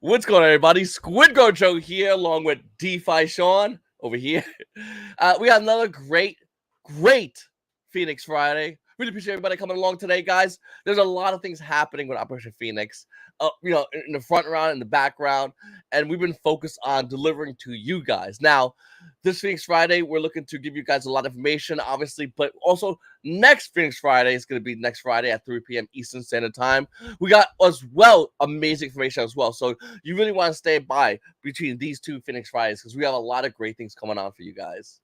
What's going on, everybody? Squid Girl Joe here, along with DeFi Sean over here. We got another great Phoenix Friday. Really appreciate everybody coming along today, guys. There's a lot of things happening with Operation Phoenix. In the front round, in the background, and we've been focused on delivering to you guys. Now, this Phoenix Friday, we're looking to give you guys a lot of information, obviously, but also next Phoenix Friday is going to be next Friday at 3 p.m. Eastern Standard Time. We got as well amazing information as well. So you really want to stay by between these two Phoenix Fridays because we have a lot of great things coming on for you guys.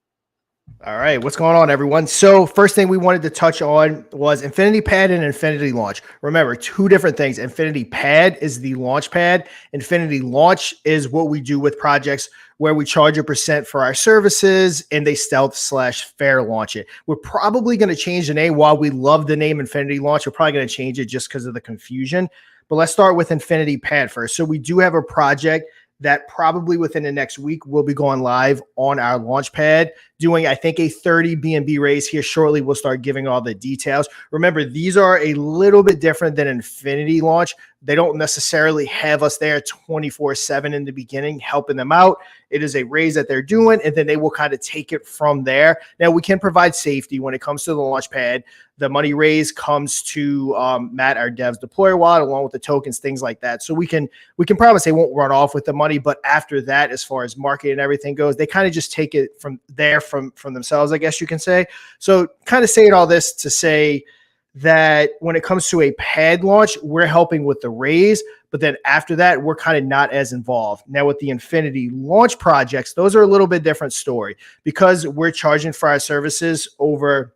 All right, what's going on, everyone? So first thing we wanted to touch on was Infinity Pad and Infinity Launch. Remember, two different things. Infinity Pad is the launch pad. Infinity Launch is what we do with projects where we charge a % for our services and they stealth/fair launch it. We're probably going to change the name. While we love the name Infinity Launch, we're probably going to change it just because of the confusion. But let's start with Infinity Pad first. So we do have a project that probably within the next week will be going live on our Launchpad, doing, I think, a 30 BNB raise here shortly. We'll start giving all the details. Remember, these are a little bit different than Infinity Launch. They don't necessarily have us there 24/7 in the beginning, helping them out. It is a raise that they're doing, and then they will kind of take it from there. Now, we can provide safety when it comes to the Launchpad. The money raise comes to Matt, our dev's deployer wallet, along with the tokens, things like that. So we can promise they won't run off with the money. But after that, as far as market and everything goes, they kind of just take it from there from themselves, I guess you can say. So kind of saying all this to say that when it comes to a pad launch, we're helping with the raise, but then after that, we're kind of not as involved. Now with the Infinity Launch projects, those are a little bit different story because we're charging for our services over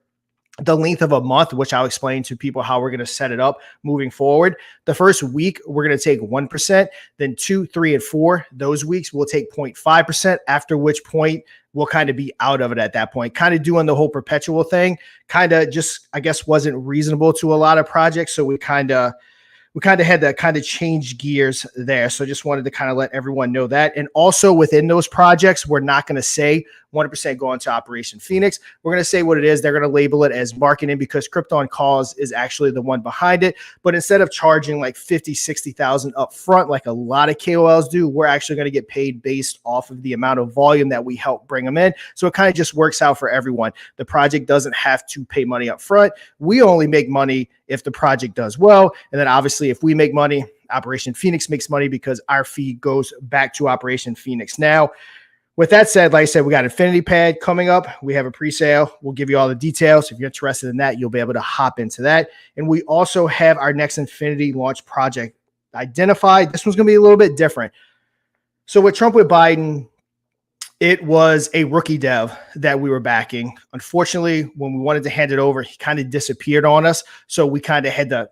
the length of a month, which I'll explain to people how we're going to set it up moving forward. The first week, we're going to take 1%, then 2, 3, and 4. Those weeks we'll take 0.5%, after which point we'll kind of be out of it at that point. Kind of doing the whole perpetual thing, kind of just, I guess, wasn't reasonable to a lot of projects. So we kind of had to kind of change gears there. So just wanted to kind of let everyone know that. And also within those projects, we're not going to say 100% go into Operation Phoenix. We're going to say what it is. They're going to label it as marketing because Krypton Calls is actually the one behind it. But instead of charging like 50, 60,000 up front, like a lot of KOLs do, we're actually going to get paid based off of the amount of volume that we help bring them in. So it kind of just works out for everyone. The project doesn't have to pay money up front. We only make money if the project does well. And then obviously if we make money, Operation Phoenix makes money because our fee goes back to Operation Phoenix. Now, with that said, like I said, we got Infinity Pad coming up. We have a pre-sale. We'll give you all the details. If you're interested in that, you'll be able to hop into that. And we also have our next Infinity Launch project identified. This one's going to be a little bit different. So with Trump with Biden, it was a rookie dev that we were backing. Unfortunately, when we wanted to hand it over, he kind of disappeared on us. So we kind of had to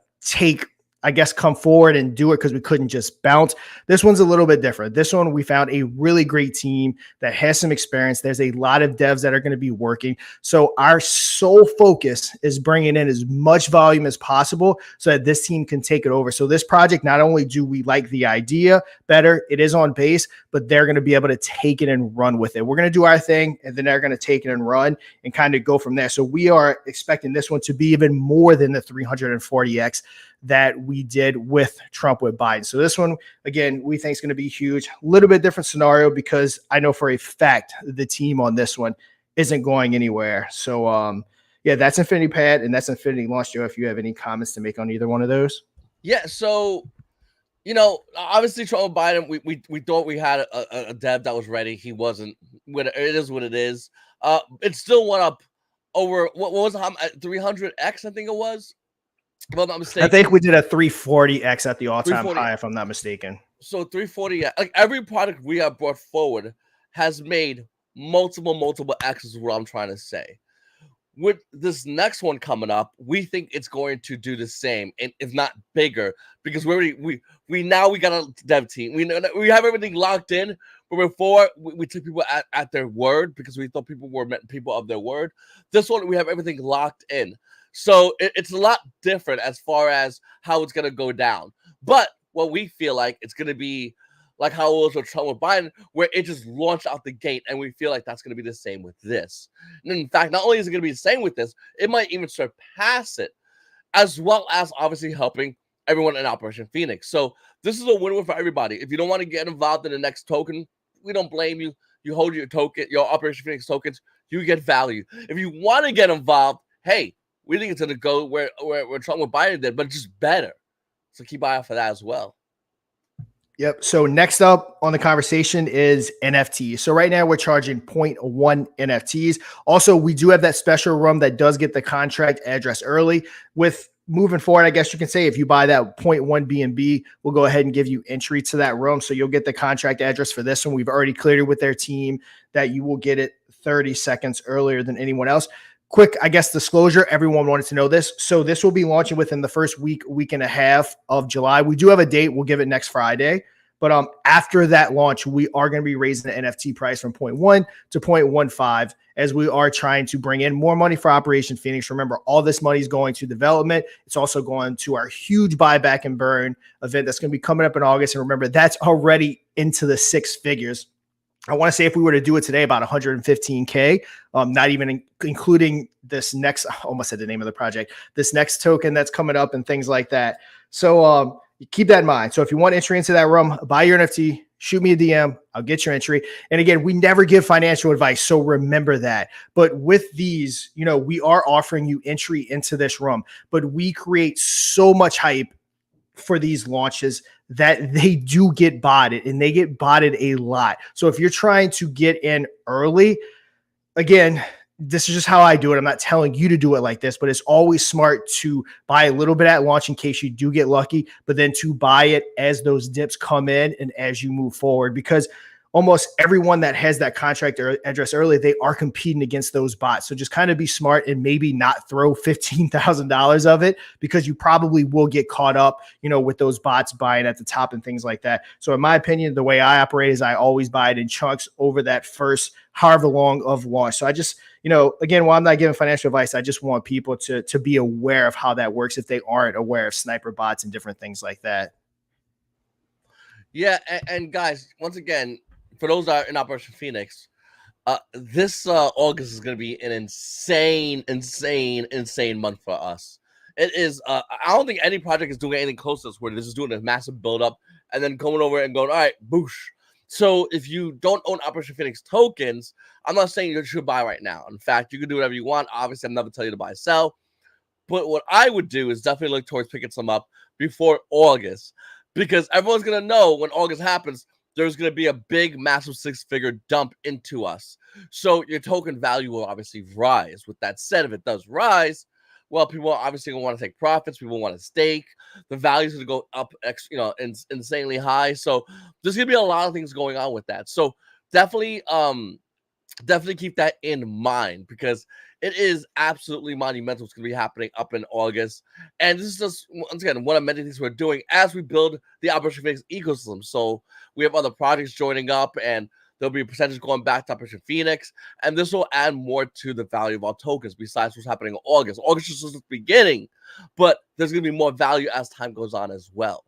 come forward and do it because we couldn't just bounce. This one's a little bit different. This one, we found a really great team that has some experience. There's a lot of devs that are going to be working. So our sole focus is bringing in as much volume as possible so that this team can take it over. So this project, not only do we like the idea better, it is on base, but they're going to be able to take it and run with it. We're going to do our thing, and then they're going to take it and run and kind of go from there. So we are expecting this one to be even more than the 340X that we did with Trump with Biden. So this one, again, we think is going to be huge. A little bit different scenario because I know for a fact the team on this one isn't going anywhere. So, yeah, that's Infinity Pad and that's Infinity Launch. Joe, if you have any comments to make on either one of those. Yeah, so, obviously Trump with Biden, we thought we had a dev that was ready. He wasn't. It is what it is. It still went up over, what was it, 300X, I think it was. If I'm not mistaken. I think we did a 340X at the all-time high, if I'm not mistaken. So 340, like every product we have brought forward has made multiple X's, is what I'm trying to say. With this next one coming up, we think it's going to do the same, and if not bigger, because we got a dev team. We have everything locked in. But before we took people at their word because we thought people were people of their word. This one we have everything locked in. So it's a lot different as far as how it's going to go down. But what we feel like it's going to be like how it was with Trump with Biden, where it just launched out the gate. And we feel like that's going to be the same with this. And in fact, not only is it going to be the same with this, it might even surpass it, as well as obviously helping everyone in Operation Phoenix. So this is a win-win for everybody. If you don't want to get involved in the next token, we don't blame you. You hold your token, your Operation Phoenix tokens, you get value. If you want to get involved, hey, we think it's gonna go where Trump with Biden did, but just better. So keep eye out for that as well. Yep. So next up on the conversation is NFTs. So right now we're charging 0.1 NFTs. Also, we do have that special room that does get the contract address early. With moving forward, I guess you can say if you buy that 0.1 BNB, we'll go ahead and give you entry to that room. So you'll get the contract address for this one. We've already cleared it with their team that you will get it 30 seconds earlier than anyone else. Quick, I guess, disclosure. Everyone wanted to know this. So this will be launching within the first week and a half of July. We do have a date. We'll give it next Friday. But after that launch, we are going to be raising the NFT price from 0.1 to 0.15 as we are trying to bring in more money for Operation Phoenix. Remember, all this money is going to development. It's also going to our huge buyback and burn event that's going to be coming up in August. And remember, that's already into the six figures. I want to say if we were to do it today, about 115K, not even including this next, I almost said the name of the project, this next token that's coming up and things like that. So keep that in mind. So if you want entry into that room, buy your NFT, shoot me a DM, I'll get your entry. And again, we never give financial advice, so remember that. But with these, we are offering you entry into this room, but we create so much hype for these launches that they do get botted, and they get botted a lot. So if you're trying to get in early, again, this is just how I do it. I'm not telling you to do it like this, but it's always smart to buy a little bit at launch in case you do get lucky, but then to buy it as those dips come in and as you move forward, because almost everyone that has that contract address early, they are competing against those bots. So just kind of be smart and maybe not throw $15,000 of it, because you probably will get caught up, with those bots buying at the top and things like that. So in my opinion, the way I operate is I always buy it in chunks over that first however long of launch. So I just, again, while I'm not giving financial advice, I just want people to be aware of how that works if they aren't aware of sniper bots and different things like that. Yeah, and guys, once again, for those that are in Operation Phoenix, this August is going to be an insane month for us. It is. I don't think any project is doing anything close to this, where they're just doing a massive build up and then coming over and going, all right, boosh. So if you don't own Operation Phoenix tokens, I'm not saying you should buy right now. In fact, you can do whatever you want. Obviously, I'm never telling you to buy or sell. But what I would do is definitely look towards picking some up before August, because everyone's going to know when August happens, there's going to be a big, massive six-figure dump into us. So your token value will obviously rise. With that said, if it does rise, well, people are obviously going to want to take profits. People want to stake. The value is going to go up, insanely high. So there's going to be a lot of things going on with that. So definitely keep that in mind, because it is absolutely monumental. It's going to be happening up in August. And this is just, once again, one of many things we're doing as we build the Operation Phoenix ecosystem. So we have other projects joining up, and there'll be a percentage going back to Operation Phoenix. And this will add more to the value of our tokens besides what's happening in August. August is just the beginning, but there's going to be more value as time goes on as well.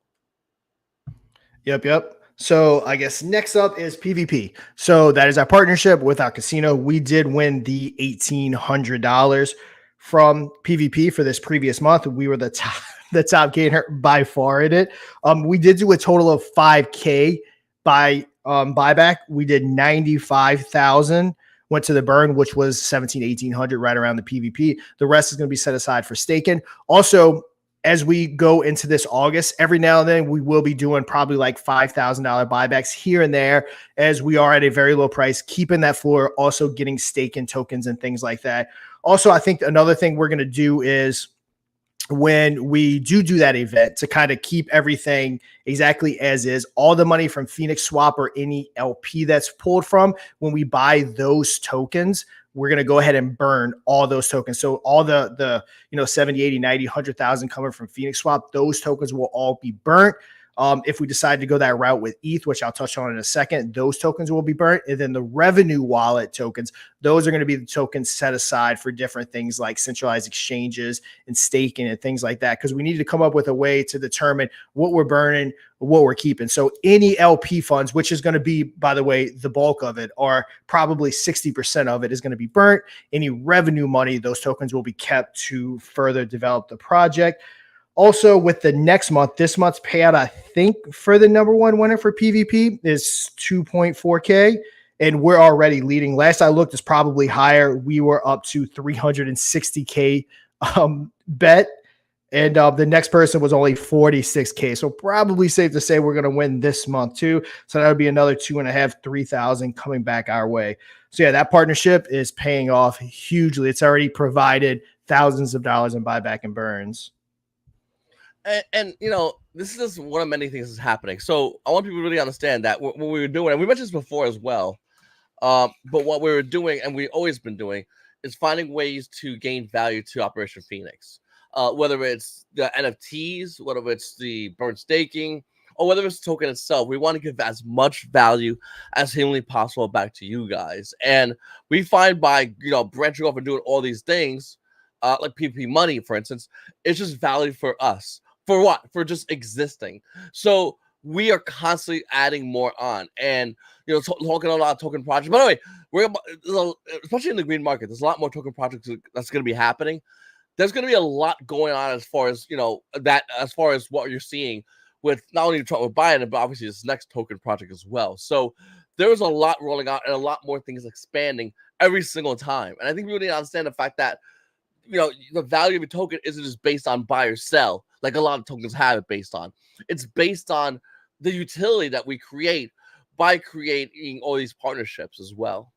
Yep. So I guess next up is PvP. So that is our partnership with our casino. We did win the $1,800 from PvP for this previous month. We were the top gainer by far in it. We did do a total of 5K by buyback. We did 95,000. Went to the burn, which was 1,800 right around the PvP. The rest is going to be set aside for staking. Also, as we go into this August, every now and then we will be doing probably like $5,000 buybacks here and there, as we are at a very low price, keeping that floor, also getting staking tokens and things like that. Also, I think another thing we're going to do is when we do that event, to kind of keep everything exactly as is, all the money from Phoenix Swap or any LP that's pulled from, when we buy those tokens, we're going to go ahead and burn all those tokens. So all the 70, 80, 90, 100,000 coming from Phoenix Swap, those tokens will all be burnt. If we decide to go that route with ETH, which I'll touch on in a second, those tokens will be burnt. And then the revenue wallet tokens, those are going to be the tokens set aside for different things like centralized exchanges and staking and things like that, because we need to come up with a way to determine what we're burning, what we're keeping. So any LP funds, which is going to be, by the way, the bulk of it, or probably 60% of it, is going to be burnt. Any revenue money, those tokens will be kept to further develop the project. Also, with the next month, this month's payout, I think for the number one winner for PvP is 2.4K. And we're already leading. Last I looked, it's probably higher. We were up to 360K bet. And the next person was only 46K. So probably safe to say we're going to win this month too. So that would be another 2.5, 3,000 coming back our way. So yeah, that partnership is paying off hugely. It's already provided thousands of dollars in buyback and burns. And you know, this is just one of many things that's happening. So I want people to really understand that what we were doing, and we mentioned this before as well. But what we were doing, and we've always been doing, is finding ways to gain value to Operation Phoenix. Whether it's the NFTs, whether it's the burn staking, or whether it's the token itself, we want to give as much value as humanly possible back to you guys. And we find by branching off and doing all these things, like PvP money, for instance, it's just value for us. For what? For just existing. So we are constantly adding more on, and talking a lot of token projects. By the way, especially in the green market, there's a lot more token projects that's going to be happening. There's going to be a lot going on as far as as far as what you're seeing with not only Trump with Biden, but obviously this next token project as well. So there's a lot rolling out and a lot more things expanding every single time. And I think we need to understand the fact that the value of a token isn't just based on buy or sell, like a lot of tokens have it based on. It's based on the utility that we create by creating all these partnerships as well.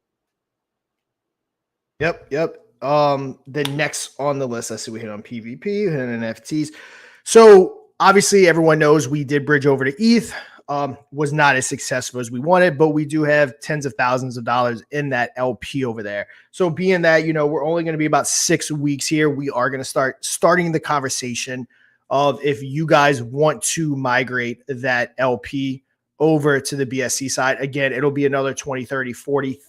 Yep. The next on the list, let's see, we hit on PvP and NFTs. So obviously everyone knows we did bridge over to ETH. Was not as successful as we wanted, but we do have tens of thousands of dollars in that LP over there. So being that, we're only going to be about 6 weeks here, we are going to starting the conversation of if you guys want to migrate that LP over to the BSC side. Again, it'll be another $20, $30,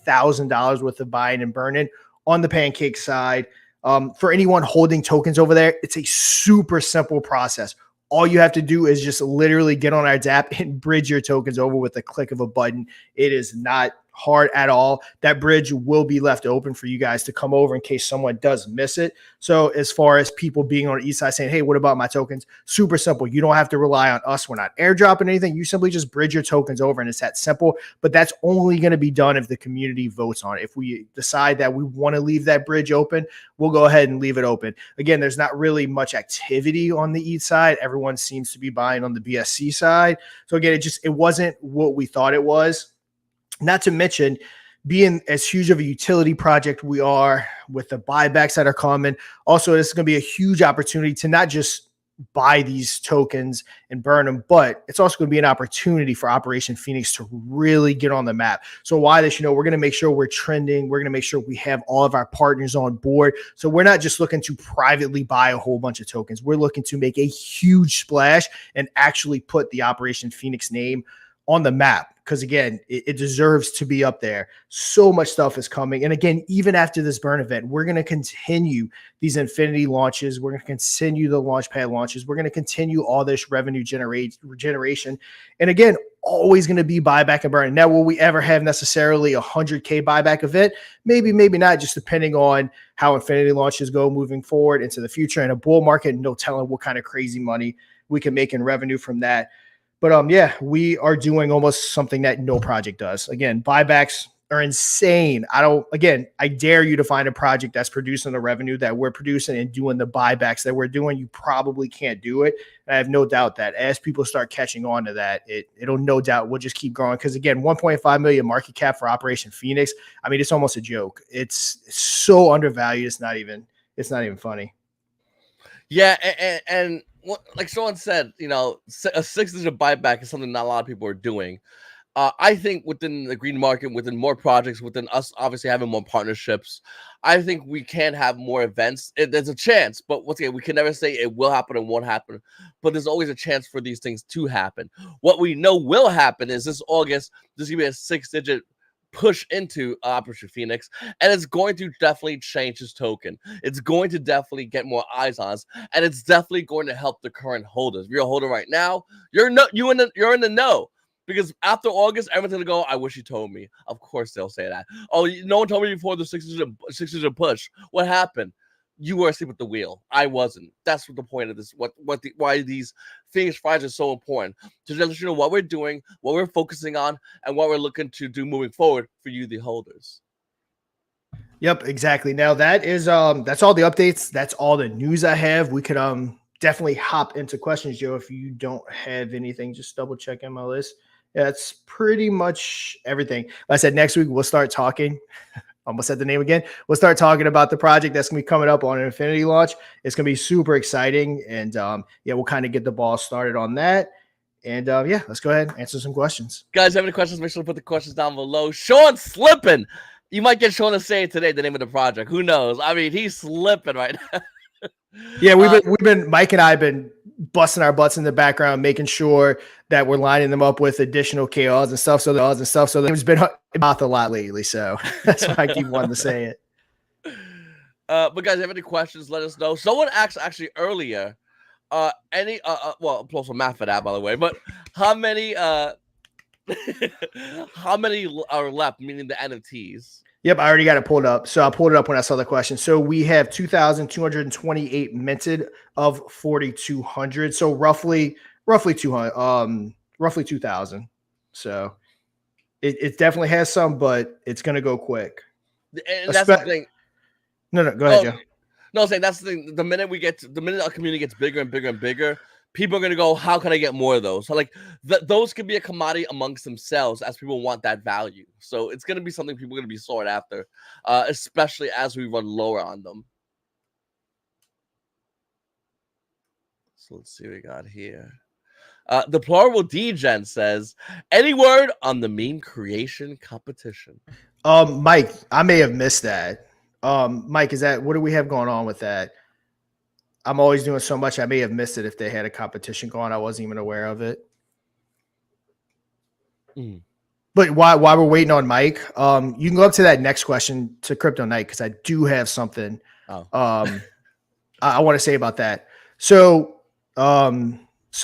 $40,000 worth of buying and burning on the Pancake side. For anyone holding tokens over there, it's a super simple process. All you have to do is just literally get on our DApp and bridge your tokens over with the click of a button. It is not hard at all. That bridge will be left open for you guys to come over in case someone does miss it. So as far as people being on the east side saying, hey, what about my tokens? Super simple. You don't have to rely on us. We're not airdropping anything. You simply just bridge your tokens over and it's that simple. But that's only going to be done if the community votes on it. If we decide that we want to leave that bridge open, we'll go ahead and leave it open. Again, there's not really much activity on the ETH side. Everyone seems to be buying on the BSC side. So again, it wasn't what we thought it was. Not to mention, being as huge of a utility project we are with the buybacks that are coming. Also, this is going to be a huge opportunity to not just buy these tokens and burn them, but it's also going to be an opportunity for Operation Phoenix to really get on the map. So why this, we're going to make sure we're trending. We're going to make sure we have all of our partners on board. So we're not just looking to privately buy a whole bunch of tokens. We're looking to make a huge splash and actually put the Operation Phoenix name on the map. Because again, it deserves to be up there. So much stuff is coming. And again, even after this burn event, we're going to continue these Infinity launches. We're going to continue the Launchpad launches. We're going to continue all this revenue generation. And again, always going to be buyback and burn. Now, will we ever have necessarily a 100K buyback event? Maybe, maybe not, just depending on how Infinity launches go moving forward into the future. In a bull market, no telling what kind of crazy money we can make in revenue from that. But yeah, we are doing almost something that no project does. Again, buybacks are insane. I dare you to find a project that's producing the revenue that we're producing and doing the buybacks that we're doing. You probably can't do it. And I have no doubt that as people start catching on to that, it'll no doubt will just keep growing. Because again, 1.5 million market cap for Operation Phoenix. I mean, it's almost a joke. It's so undervalued. It's not even funny. Yeah, and like Sean said, a 6-digit buyback is something not a lot of people are doing. I think within the green market, within more projects, within us obviously having more partnerships, I think we can have more events. There's a chance, but once again, we can never say it will happen and won't happen. But there's always a chance for these things to happen. What we know will happen is this August, there's going to be a 6-digit push into Operation Phoenix, and it's going to definitely change his token. It's going to definitely get more eyes on us, and it's definitely going to help the current holders. If you're a holder right now, you're in the know. Because after August, everyone's gonna go, I wish you told me. Of course they'll say that. Oh, no one told me before the 6-digit push. What happened? you were asleep at the wheel. I wasn't. That's what the point of this. Why these Phoenix Fridays are so important to let you know what we're doing, what we're focusing on, and what we're looking to do moving forward for you, the holders. Yep, exactly. Now that's all the updates. That's all the news I have. We could definitely hop into questions, Joe. If you don't have anything, just double check in my list. Yeah, that's pretty much everything. Like I said, next week we'll start talking. Almost said the name again. We'll start talking about the project that's gonna be coming up on an Infinity launch. It's gonna be super exciting, and yeah, we'll kind of get the ball started on that. And yeah, let's go ahead and answer some questions. Guys, have any questions? Make sure to put the questions down below. Sean's slipping. You might get Sean to say it today, the name of the project. Who knows? I mean, he's slipping right now. Yeah, we've been Mike and I have been busting our butts in the background, making sure that we're lining them up with additional KOs and stuff. So the game's been about a lot lately. So that's why I keep wanting to say it. But guys, have any questions? Let us know. Someone asked actually earlier, well, plus some math for that, by the way. But how many how many are left? Meaning the NFTs. Yep, I already got it pulled up. So I pulled it up when I saw the question. So we have 2,228 minted of 4,200. So roughly 200, roughly 2,000. So it definitely has some, but it's going to go quick. And that's the thing. No, go ahead, Joe. No, I'm saying that's the thing. The minute our community gets bigger and bigger and bigger, people are gonna go, how can I get more of those? So like those could be a commodity amongst themselves as people want that value. So it's gonna be something people are gonna be sought after, especially as we run lower on them. So let's see what we got here. Deplorable Degen says, any word on the meme creation competition? Mike, I may have missed that. Mike, what do we have going on with that? I'm always doing so much. I may have missed it if they had a competition going. I wasn't even aware of it. But while we're waiting on Mike, you can go up to that next question to Crypto Knight because I do have something I want to say about that. So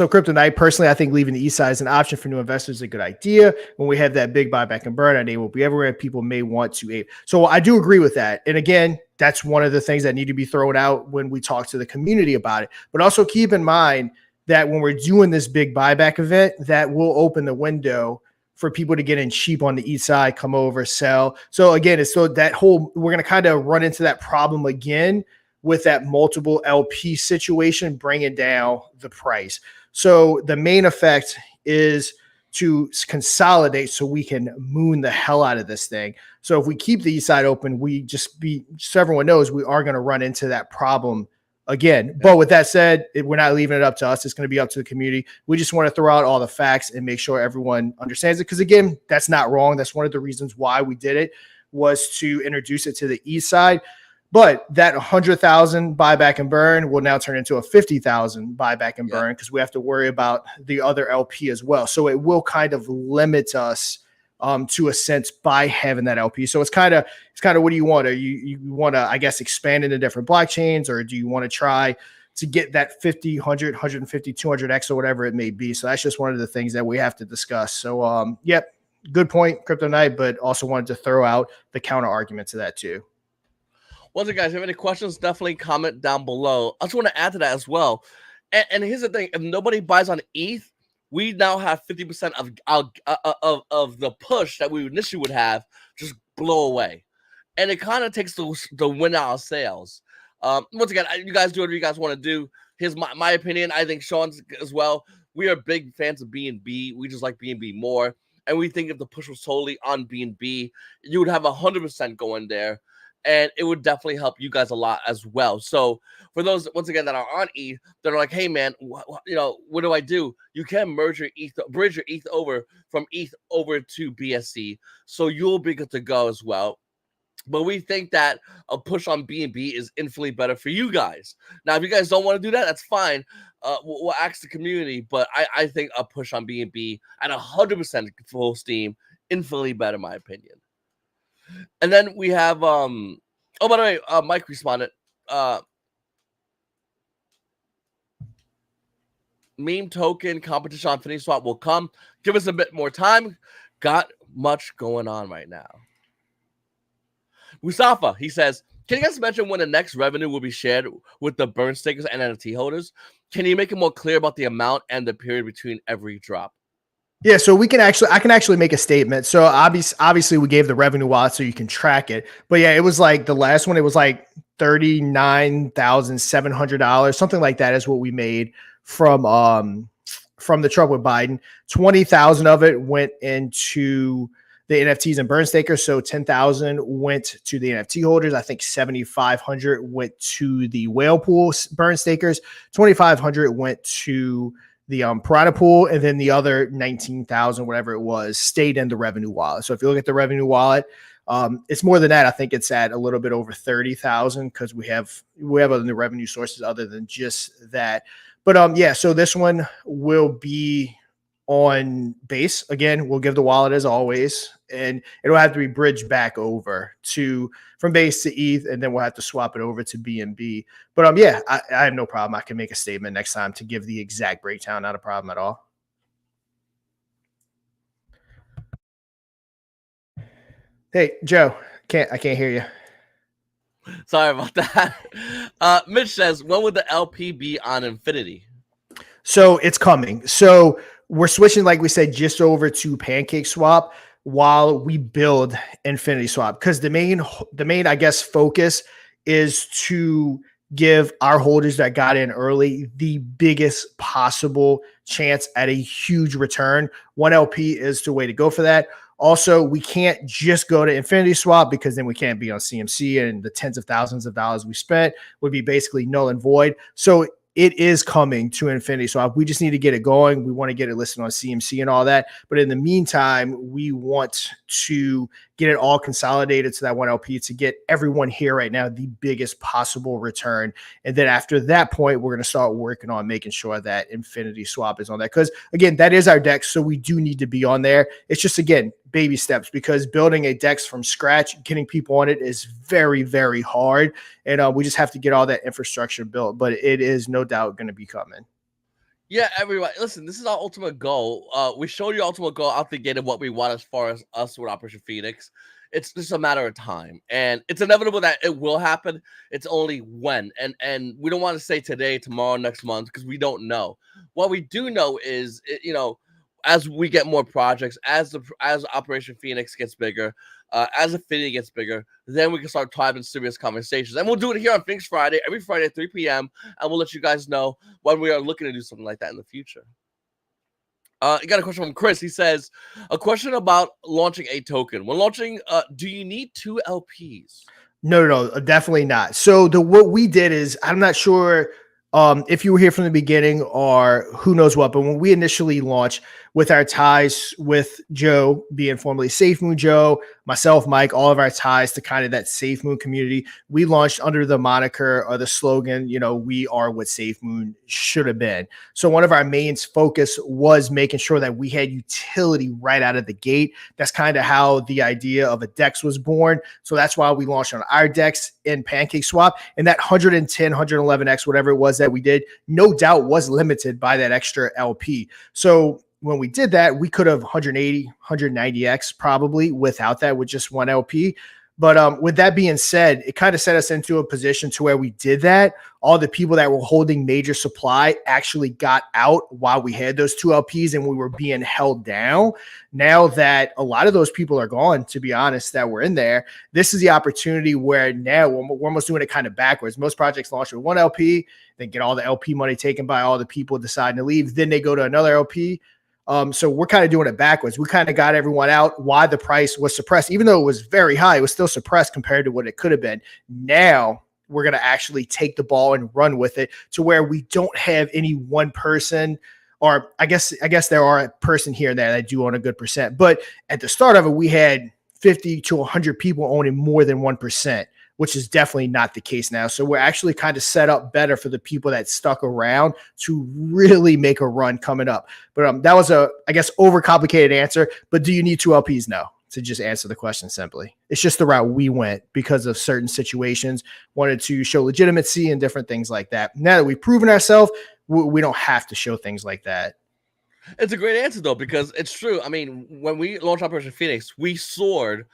Crypto Knight, personally, I think leaving the east side as an option for new investors is a good idea. When we have that big buyback and burn, it will be everywhere. People may want to ape. So I do agree with that. And again, that's one of the things that need to be thrown out when we talk to the community about it. But also keep in mind that when we're doing this big buyback event, that will open the window for people to get in cheap on the east side, come over, sell. So again, we're going to kind of run into that problem again with that multiple LP situation, bringing down the price. So the main effect is to consolidate so we can moon the hell out of this thing. So if we keep the east side open, so everyone knows we are going to run into that problem again. Yeah. But with that said, we're not leaving it up to us. It's going to be up to the community. We just want to throw out all the facts and make sure everyone understands it. Because again, that's not wrong. That's one of the reasons why we did it, was to introduce it to the east side. But that 100,000 buyback and burn will now turn into a 50,000 buyback and burn because we have to worry about the other LP as well. So it will kind of limit us to a sense by having that LP. So it's kind of what do you want? You want to, I guess, expand into different blockchains, or do you want to try to get that 50, 100, 150, 200x or whatever it may be? So that's just one of the things that we have to discuss. So yep, good point, Crypto Knight, but also wanted to throw out the counter argument to that too. Once again, guys, if you have any questions, definitely comment down below. I just want to add to that as well. And here's the thing: if nobody buys on ETH, we now have 50% of the push that we initially would have just blow away, and it kind of takes the win out of sales. Once again, you guys do whatever you guys want to do. Here's my opinion. I think Sean's as well. We are big fans of BNB. We just like BNB more, and we think if the push was totally on BNB, you would have 100% going there. And it would definitely help you guys a lot as well. So for those, once again, that are on ETH, that are like, hey, man, what do I do? You can bridge your ETH over from ETH over to BSC. So you'll be good to go as well. But we think that a push on BNB is infinitely better for you guys. Now, if you guys don't want to do that, that's fine. We'll ask the community. But I think a push on BNB at 100% full steam, infinitely better, in my opinion. And then we have by the way, Mike responded. Meme token competition on Infinity Swap will come. Give us a bit more time. Got much going on right now. Mustafa, he says, Can you guys mention when the next revenue will be shared with the burn stakers and NFT holders? Can you make it more clear about the amount and the period between every drop? Yeah, so I can actually make a statement. So obviously we gave the revenue wallet so you can track it. But yeah, it was like the last one, it was like $39,700, something like that is what we made from the Trump with Biden. 20,000 of it went into the NFTs and burn stakers. So 10,000 went to the NFT holders. I think 7,500 went to the whale pool burn stakers. 2,500 went to the Piranha pool, and then the other 19,000, whatever it was, stayed in the revenue wallet. So if you look at the revenue wallet, it's more than that. I think it's at a little bit over 30,000 because we have other revenue sources other than just that. But yeah, so this one will be on base again. We'll give the wallet as always, and it'll have to be bridged back over to from base to ETH, and then we'll have to swap it over to BNB. But yeah, I have no problem. I can make a statement next time to give the exact breakdown. Not a problem at all. Hey, Joe, I can't hear you. Sorry about that. Mitch says, when would the LP be on Infinity? So it's coming. So we're switching, like we said, just over to Pancake Swap while we build Infinity Swap, because the main, I guess, focus is to give our holders that got in early the biggest possible chance at a huge return. One LP is the way to go for that. Also, we can't just go to Infinity Swap because then we can't be on CMC, and the tens of thousands of dollars we spent would be basically null and void. So it is coming to Infinity Swap. We just need to get it going. We want to get it listed on CMC and all that. But in the meantime, we want to get it all consolidated to that one LP to get everyone here right now the biggest possible return. And then after that point, we're going to start working on making sure that Infinity Swap is on that. Because again, that is our DEX. So we do need to be on there. It's just, again, baby steps, because building a DEX from scratch, getting people on it is very, very hard. And we just have to get all that infrastructure built. But it is no doubt going to be coming. Yeah, everybody, listen, this is our ultimate goal. We showed you ultimate goal out the gate of what we want as far as us with Operation Phoenix. It's just a matter of time, and it's inevitable that it will happen. It's only when, and we don't want to say today, tomorrow, next month, because we don't know. What we do know is, as we get more projects, as Operation Phoenix gets bigger, as Infinity gets bigger, then we can start having serious conversations. And we'll do it here on Phoenix Friday, every Friday at 3 p.m. And we'll let you guys know when we are looking to do something like that in the future. You got a question from Chris. He says, a question about launching a token. When launching, do you need 2 LPs? No, definitely not. So what we did is, I'm not sure if you were here from the beginning or who knows what, but when we initially launched with our ties with Joe, being formerly Safe Moon Joe, myself, Mike, all of our ties to kind of that Safe Moon community, we launched under the moniker or the slogan, we are what Safe Moon should have been. So one of our main focus was making sure that we had utility right out of the gate. That's kind of how the idea of a DEX was born. So that's why we launched on our DEX in Pancake Swap. And that 110, 111X, whatever it was that we did, no doubt was limited by that extra LP. So when we did that, we could have 180, 190X probably without that, with just one LP. But with that being said, it kind of set us into a position to where we did that. All the people that were holding major supply actually got out while we had those 2 LPs and we were being held down. Now that a lot of those people are gone, to be honest, that were in there, this is the opportunity where now we're almost doing it kind of backwards. Most projects launch with 1 LP, then get all the LP money taken by all the people deciding to leave. Then they go to another LP. So we're kind of doing it backwards. We kind of got everyone out while the price was suppressed. Even though it was very high, it was still suppressed compared to what it could have been. Now we're going to actually take the ball and run with it to where we don't have any one person, or I guess there are a person here and there that do own a good percent. But at the start of it, we had 50 to 100 people owning more than 1%. Which is definitely not the case now. So we're actually kind of set up better for the people that stuck around to really make a run coming up. But that was I guess, overcomplicated answer. But do you need 2 LPs? No, to just answer the question simply. It's just the route we went because of certain situations, wanted to show legitimacy and different things like that. Now that we've proven ourselves, we don't have to show things like that. It's a great answer, though, because it's true. I mean, when we launched Operation Phoenix, we soared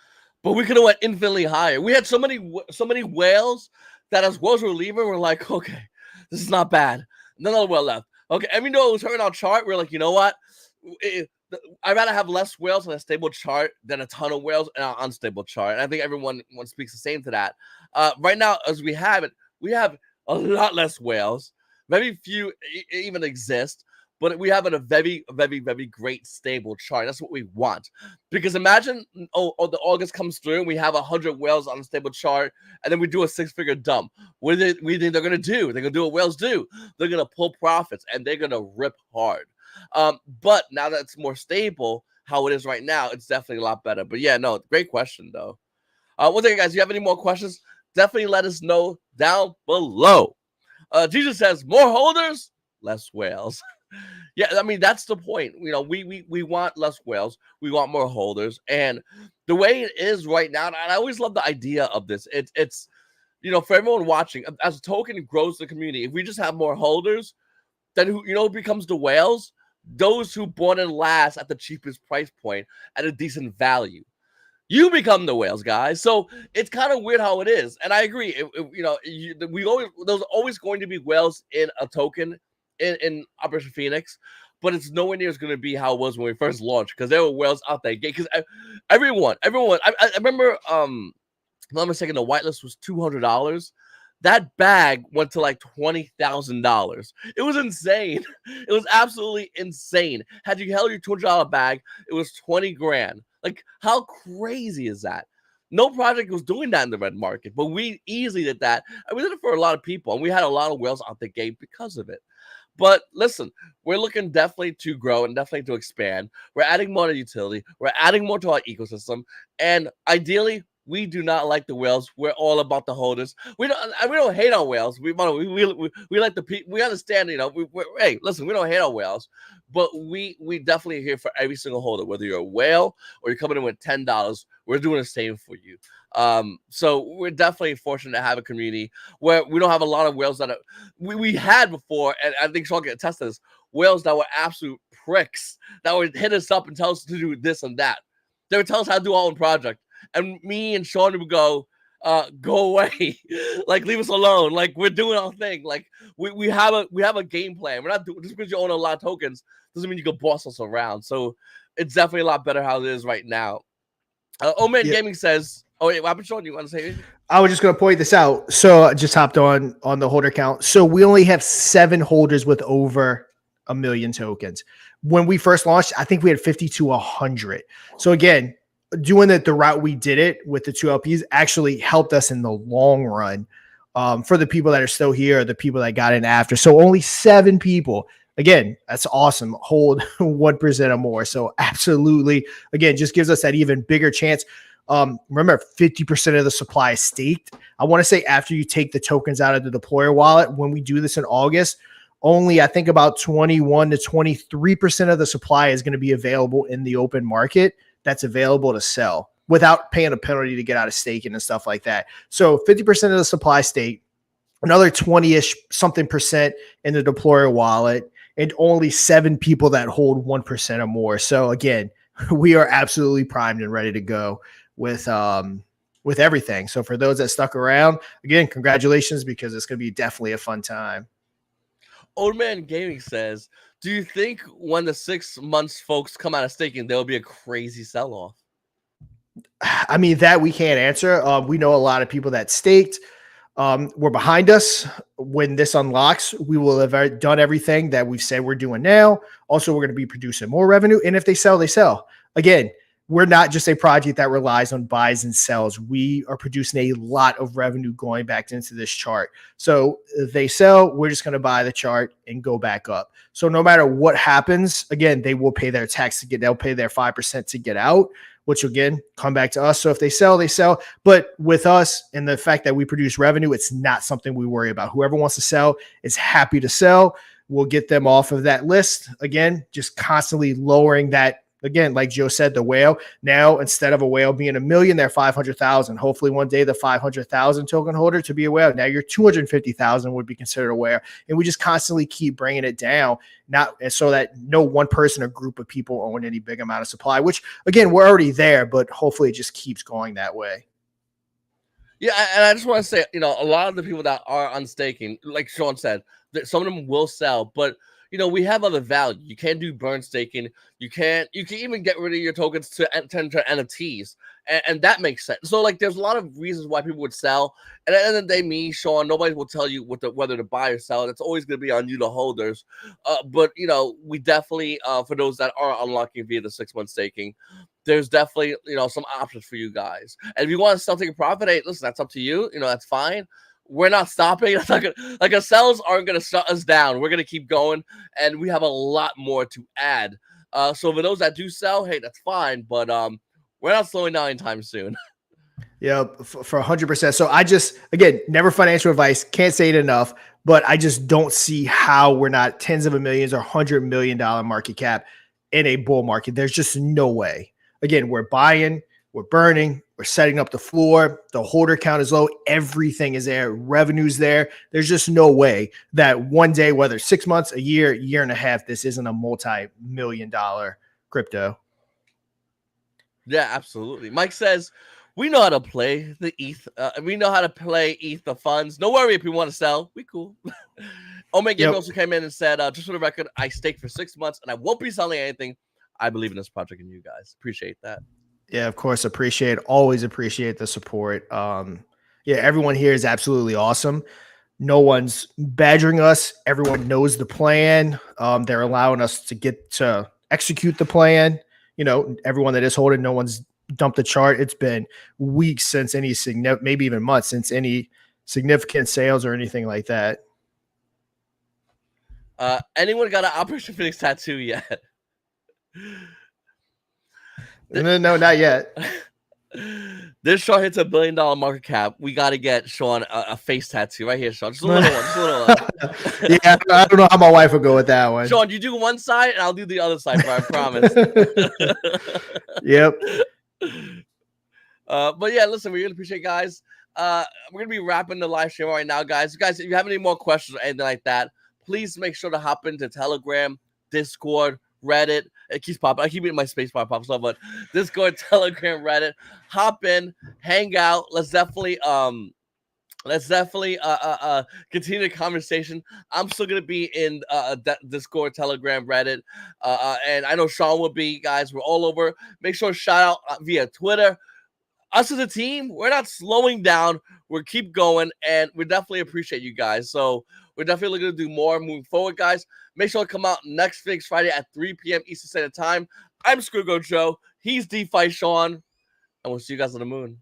but we could have went infinitely higher. We had so many whales that as whales were leaving, we're like, okay, this is not bad. Another whale left. Okay, and we know it was hurting our chart. We're like, you know what? I'd rather have less whales on a stable chart than a ton of whales on an unstable chart. And I think everyone speaks the same to that. Right now, as we have it, we have a lot less whales. Very few even exist, but we have a very, very, very great stable chart. That's what we want. Because imagine, the August comes through and we have 100 whales on a stable chart, and then we do a 6-figure dump. What do we think they're going to do? They're going to do what whales do. They're going to pull profits, and they're going to rip hard. But now that it's more stable, how it is right now, it's definitely a lot better. But yeah, no, great question though. One thing, guys, if you have any more questions, definitely let us know down below. Jesus says, more holders, less whales. Yeah, I mean, that's the point. You know, we want less whales. We want more holders. And the way it is right now, and I always love the idea of this. It's for everyone watching, as a token grows the community, if we just have more holders, then who becomes the whales? Those who bought in last at the cheapest price point at a decent value. You become the whales, guys. So it's kind of weird how it is, and I agree. There's always going to be whales in a token in Operation Phoenix, but it's nowhere near as going to be how it was when we first launched, because there were whales out there. Because everyone, I remember. Not mistaken, the whitelist was $200. That bag went to like $20,000. It was insane. It was absolutely insane. Had you held your $200 bag, it was 20 grand. Like, how crazy is that? No project was doing that in the red market, but we easily did that. And we did it for a lot of people, and we had a lot of whales out the gate because of it. But listen, we're looking definitely to grow and definitely to expand. We're adding more to utility. We're adding more to our ecosystem. And ideally, we do not like the whales. We're all about the holders. We don't hate on whales. We like the people. We understand. Hey, listen, we don't hate on whales, but we definitely are here for every single holder. Whether you're a whale or you're coming in with $10, we're doing the same for you. So we're definitely fortunate to have a community where we don't have a lot of whales that we had before, and I think Sean can attest to this. Whales that were absolute pricks that would hit us up and tell us to do this and that. They would tell us how to do our own project. And me and Sean would go away, like leave us alone. Like, we're doing our thing. Like, we have a game plan. We're not doing just because you own a lot of tokens doesn't mean you can boss us around. So it's definitely a lot better how it is right now. Oman Gaming says, "Oh wait, what happened, Sean? You want to say anything?" I was just going to point this out. So I just hopped on the holder count. So we only have 7 holders with over 1 million tokens. When we first launched, I think we had 50 to 100. So again, doing it the route we did it with the 2 LPs actually helped us in the long run, for the people that are still here, the people that got in after. So only 7 people. Again, that's awesome. Hold 1% or more. So absolutely, again, just gives us that even bigger chance. Remember, 50% of the supply is staked. I want to say after you take the tokens out of the deployer wallet, when we do this in August, only I think about 21 to 23% of the supply is going to be available in the open market. That's available to sell without paying a penalty to get out of staking and stuff like that. So 50% of the supply stake, another 20-ish something percent in the deployer wallet, and only 7 people that hold 1% or more. So again, we are absolutely primed and ready to go with everything. So for those that stuck around, again, congratulations, because it's going to be definitely a fun time. Old Man Gaming says, do you think when the 6 months folks come out of staking, there will be a crazy sell-off? I mean, that we can't answer. We know a lot of people that staked. We're behind us. When this unlocks, we will have done everything that we've said we're doing now. Also, we're going to be producing more revenue. And if they sell, they sell. Again, we're not just a project that relies on buys and sells. We are producing a lot of revenue going back into this chart. So if they sell, we're just going to buy the chart and go back up. So no matter what happens, again, they will pay their tax to get, they'll pay their 5% to get out, which again, come back to us. So if they sell, they sell. But with us and the fact that we produce revenue, it's not something we worry about. Whoever wants to sell is happy to sell. We'll get them off of that list. Again, just constantly lowering that again, like Joe said, the whale. Now, instead of a whale being 1 million, they're 500,000. Hopefully, one day the 500,000 token holder to be a whale. Now, your 250,000 would be considered a whale, and we just constantly keep bringing it down, not so that no one person or group of people own any big amount of supply. Which, again, we're already there, but hopefully, it just keeps going that way. Yeah, and I just want to say, a lot of the people that are unstaking, like Sean said, that some of them will sell, but we have other value. You can't do burn staking. You can even get rid of your tokens to turn to NFTs, and that makes sense. So like, there's a lot of reasons why people would sell. And at the end of the day, me, Sean, nobody will tell you whether to buy or sell. It's always going to be on you, the holders. But we definitely, for those that are unlocking via the 6-month staking, there's definitely some options for you guys. And if you want to still take a profit, hey, listen, that's up to you. That's fine. We're not stopping. It's not gonna, like, our sales aren't going to shut us down. We're going to keep going, and we have a lot more to add. So for those that do sell, hey, that's fine. But we're not slowing down anytime soon. Yeah, for 100%. So I just, again, never financial advice. Can't say it enough, but I just don't see how we're not tens of millions or $100 million market cap in a bull market. There's just no way. Again, we're buying, we're burning, we're setting up the floor. The holder count is low. Everything is there. Revenue's there. There's just no way that one day, whether 6 months, a year and a half, this isn't a multi-million-dollar crypto. Yeah, absolutely. Mike says, we know how to play the ETH. We know how to play ETH the funds. No worry if we want to sell. We cool. Omega also came in and said, just for the record, I staked for 6 months and I won't be selling anything. I believe in this project and you guys. Appreciate that. Yeah, of course. Always appreciate the support. Yeah, everyone here is absolutely awesome. No one's badgering us. Everyone knows the plan. They're allowing us to get to execute the plan. Everyone that is holding, no one's dumped the chart. It's been weeks since any maybe even months since any significant sales or anything like that. Anyone got an Operation Phoenix tattoo yet? No, not yet. This Sean hits $1 billion market cap. We got to get Sean a face tattoo right here, Sean. Just a little one. Just a little one. Yeah, I don't know how my wife will go with that one. Sean, you do one side, and I'll do the other side, bro. I promise. Yep. But yeah, listen, we really appreciate it, guys. We're gonna be wrapping the live stream right now, guys. If you have any more questions or anything like that, please make sure to hop into Telegram, Discord, Reddit. It keeps popping. I keep eating my space bar pops up, but Discord, Telegram, Reddit. Hop in, hang out. Let's definitely continue the conversation. I'm still gonna be in Discord, Telegram, Reddit, and I know Sean will be. Guys, we're all over. Make sure to shout out via Twitter. Us as a team, we're not slowing down. We'll keep going, and we definitely appreciate you guys. So we're definitely going to do more moving forward, guys. Make sure to come out next Phoenix Friday at 3 p.m. Eastern Standard Time. I'm Scrigo Joe. He's DeFi Sean, and we'll see you guys on the moon.